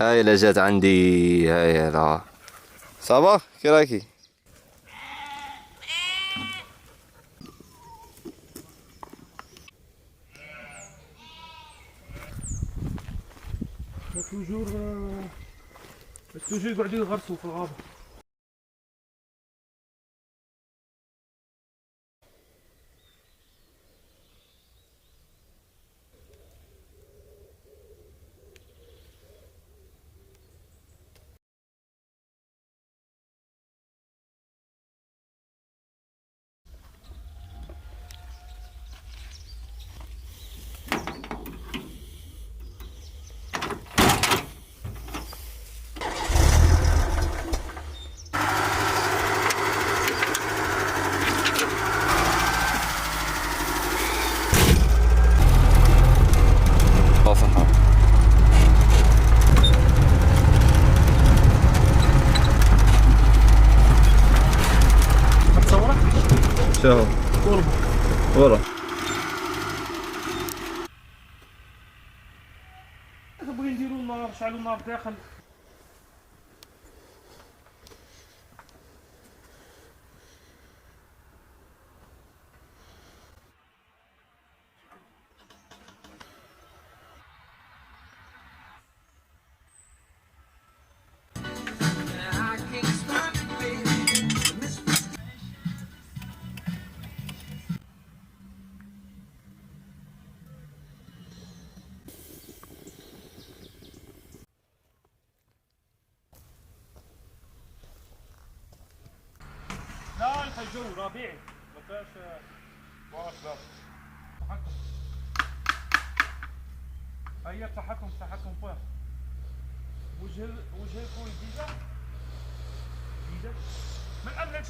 هاي اللي جات عندي. هاي لا صباح كي راكي؟ توجور توجور قاعدين يغرسوا في الغابة. صحة. تصورك؟ شو قرب. ورا نبغي نديرو النار، نشعلو النار داخل. لا الجو ربيعي ما فيهاش واصلة تحكم. هي التحكم فيه. وجه الكوي جديدة من قبل